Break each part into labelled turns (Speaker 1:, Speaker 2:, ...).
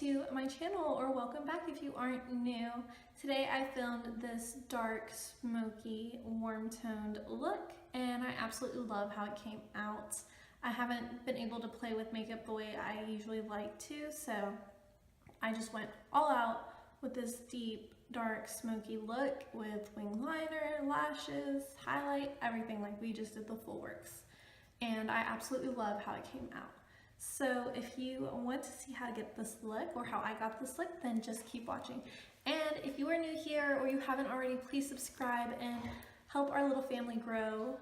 Speaker 1: to my channel, or welcome back if you aren't new. Today I filmed this dark, smoky, warm-toned look, and I absolutely love how it came out. I haven't been able to play with makeup the way I usually like to, so I just went all out with this deep, dark, smoky look with wing liner, lashes, highlight, everything. Like, we just did the full works. And I absolutely love how it came out. So if you want to see how to get this look, or how I got this look, then just keep watching. And if you are new here or you haven't already, please subscribe and help our little family grow.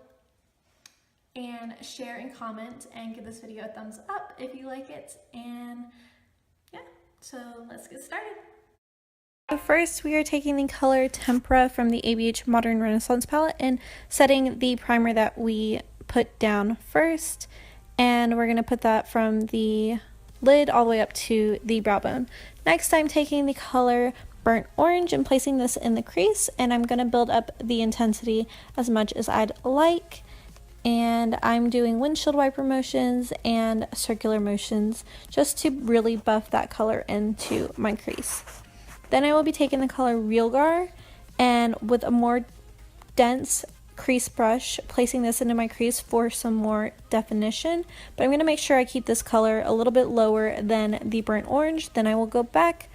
Speaker 1: And share and comment and give this video a thumbs up if you like it. And yeah, so let's get started. First, we are taking the color Tempera from the ABH Modern Renaissance palette and setting the primer that we put down first. And we're going to put that from the lid all the way up to the brow bone. Next, I'm taking the color Burnt Orange and placing this in the crease, and I'm going to build up the intensity as much as I'd like. And I'm doing windshield wiper motions and circular motions just to really buff that color into my crease. Then I will be taking the color Realgar and with a more dense crease brush, placing this into my crease for some more definition. But I'm going to make sure I keep this color a little bit lower than the burnt orange. Then I will go back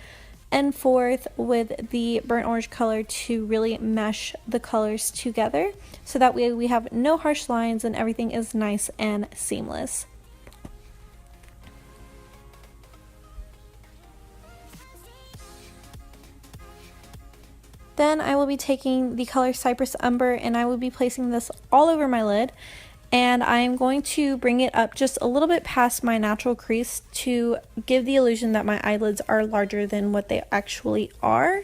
Speaker 1: and forth with the burnt orange color to really mesh the colors together, so that way we have no harsh lines and everything is nice and seamless. Then I will be taking the color Cypress Umber and I will be placing this all over my lid, and I'm going to bring it up just a little bit past my natural crease to give the illusion that my eyelids are larger than what they actually are.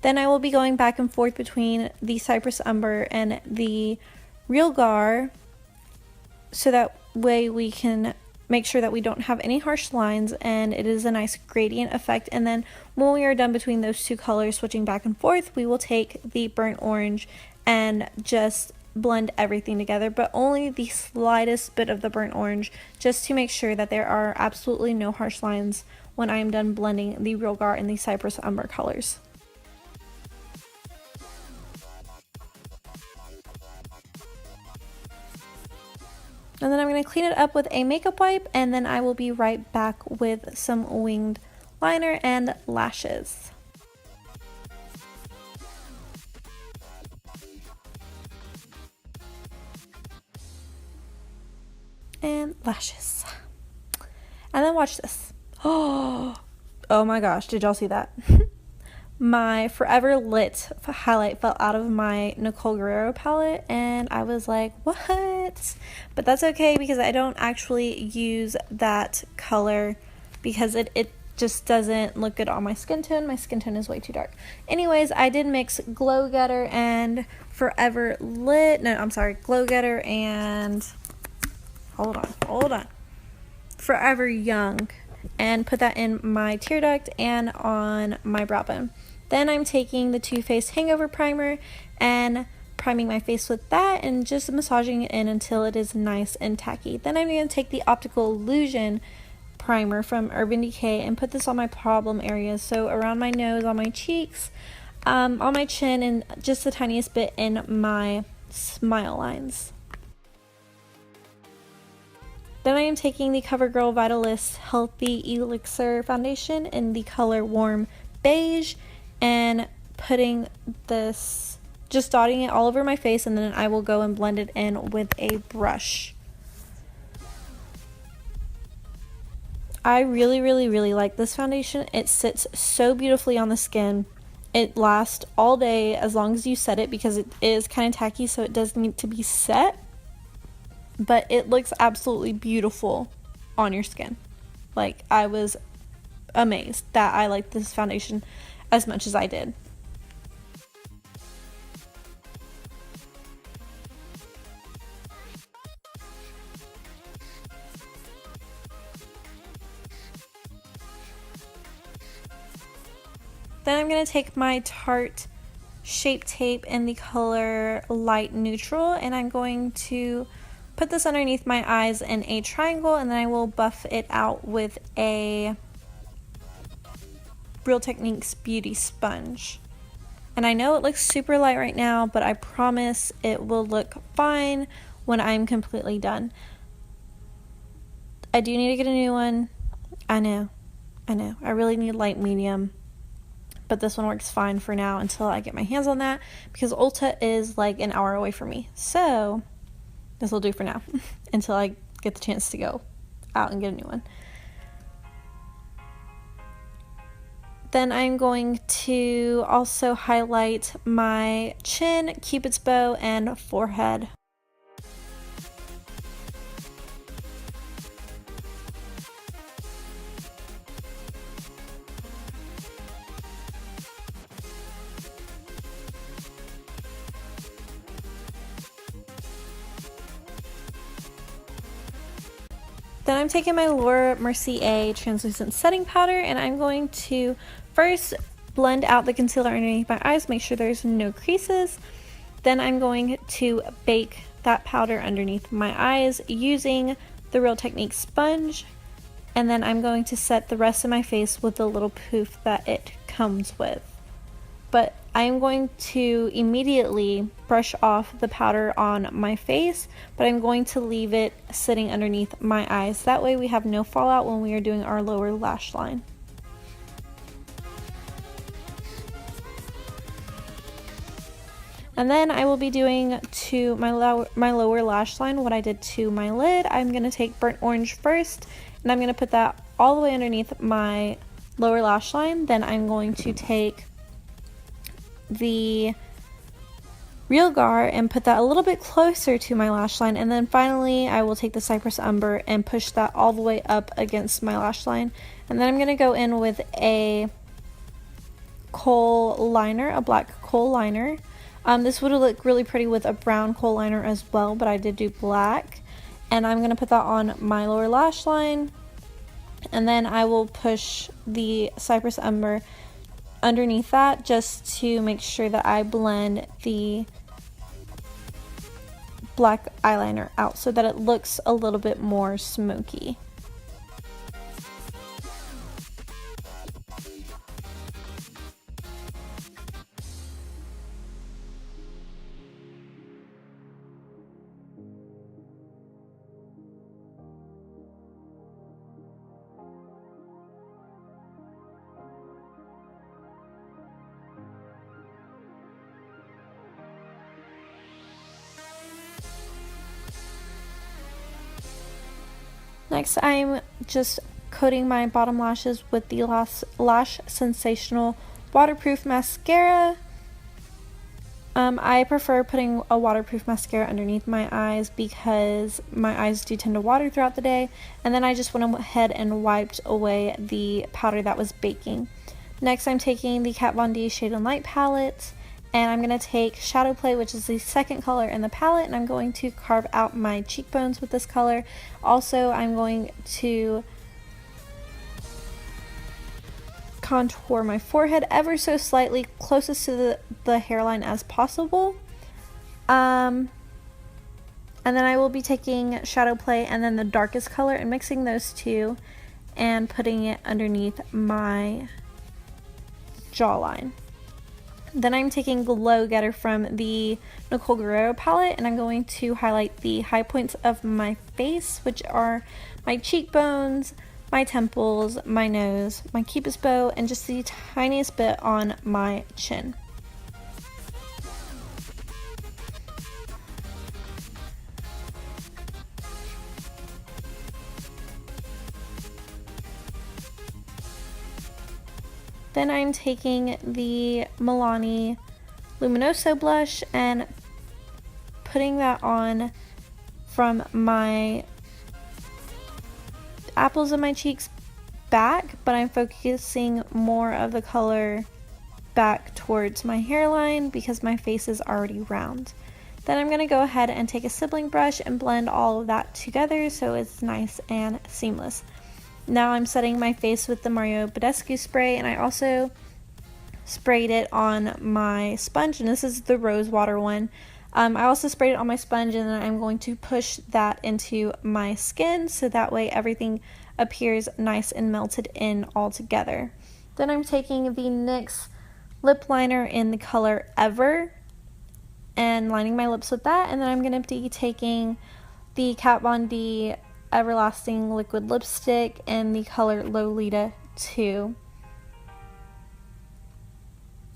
Speaker 1: Then I will be going back and forth between the Cypress Umber and the Realgar, so that way we can make sure that we don't have any harsh lines and it is a nice gradient effect. And then when we are done between those two colors, switching back and forth, we will take the burnt orange and just blend everything together, but only the slightest bit of the burnt orange, just to make sure that there are absolutely no harsh lines when I am done blending the Realgar and the Cypress Umber colors. And then I'm going to clean it up with a makeup wipe, and then I will be right back with some winged liner and lashes. And lashes. And then watch this. Oh my gosh, did y'all see that? My Forever Lit highlight fell out of my Nicole Guerriero palette, and I was like, what? But that's okay, because I don't actually use that color because it just doesn't look good on my skin tone. My skin tone is way too dark. Anyways, I did mix Glow Getter and Forever Lit. No, I'm sorry, Glow Getter and hold on. Forever Young, and put that in my tear duct and on my brow bone. Then I'm taking the Too Faced Hangover primer and priming my face with that and just massaging it in until it is nice and tacky. Then I'm going to take the Optical Illusion primer from Urban Decay and put this on my problem areas, so around my nose, on my cheeks, on my chin, and just the tiniest bit in my smile lines. Then I am taking the Covergirl Vitalist Healthy Elixir foundation in the color Warm Beige and putting this, just dotting it all over my face, and then I will go and blend it in with a brush. I really like this foundation. It sits so beautifully on the skin. It lasts all day as long as you set it, because it is kind of tacky, so it does need to be set. But it looks absolutely beautiful on your skin. Like, I was amazed that I liked this foundation as much as I did. Then I'm going to take my Tarte Shape Tape in the color Light Neutral, and I'm going to put this underneath my eyes in a triangle, and then I will buff it out with a Real Techniques Beauty Sponge. And I know it looks super light right now, but I promise it will look fine when I'm completely done. I do need to get a new one. I know. I really need light medium. But this one works fine for now until I get my hands on that, because Ulta is like an hour away from me. So this will do for now until I get the chance to go out and get a new one. Then I'm going to also highlight my chin, Cupid's bow, and forehead. Then I'm taking my Mercier translucent setting powder, and I'm going to first blend out the concealer underneath my eyes, make sure there's no creases. Then I'm going to bake that powder underneath my eyes using the Real Techniques sponge, and then I'm going to set the rest of my face with the little poof that it comes with. But I'm going to immediately brush off the powder on my face, but I'm going to leave it sitting underneath my eyes. That way we have no fallout when we are doing our lower lash line. And then I will be doing to my lower lash line what I did to my lid. I'm going to take burnt orange first, and I'm going to put that all the way underneath my lower lash line. Then I'm going to take the Real Gar and put that a little bit closer to my lash line, and then finally I will take the Cypress Umber and push that all the way up against my lash line. And then I'm going to go in with a kohl liner, a black kohl liner. This would look really pretty with a brown kohl liner as well, but I did do black. And I'm going to put that on my lower lash line, and then I will push the Cypress Umber underneath that just to make sure that I blend the black eyeliner out so that it looks a little bit more smoky. Next, I'm just coating my bottom lashes with the Lash Sensational Waterproof Mascara. I prefer putting a waterproof mascara underneath my eyes because my eyes do tend to water throughout the day. And then I just went ahead and wiped away the powder that was baking. Next, I'm taking the Kat Von D Shade and Light palette, and I'm going to take Shadow Play, which is the second color in the palette, and I'm going to carve out my cheekbones with this color. Also, I'm going to contour my forehead ever so slightly, closest to the hairline as possible. And then I will be taking Shadow Play and then the darkest color and mixing those two and putting it underneath my jawline. Then I'm taking Glow Getter from the Nicole Guerriero palette, and I'm going to highlight the high points of my face, which are my cheekbones, my temples, my nose, my Cupid's bow, and just the tiniest bit on my chin. Then I'm taking the Milani Luminoso blush and putting that on from my apples of my cheeks back, but I'm focusing more of the color back towards my hairline because my face is already round. Then I'm going to go ahead and take a sibling brush and blend all of that together so it's nice and seamless. Now I'm setting my face with the Mario Badescu spray, and I also sprayed it on my sponge, and this is the rose water one. I also sprayed it on my sponge, and then I'm going to push that into my skin so that way everything appears nice and melted in all together. Then I'm taking the NYX lip liner in the color Ever and lining my lips with that. And then I'm going to be taking the Kat Von D Everlasting Liquid Lipstick in the color Lolita 2.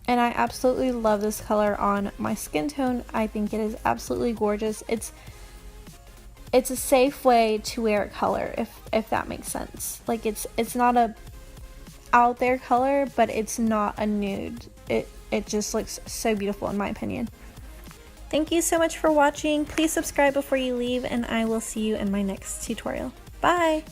Speaker 1: And I absolutely love this color on my skin tone. I think it is absolutely gorgeous. It's a safe way to wear a color, if that makes sense. Like it's not a out there color, but it's not a nude. It just looks so beautiful in my opinion. Thank you so much for watching. Please subscribe before you leave, and I will see you in my next tutorial. Bye!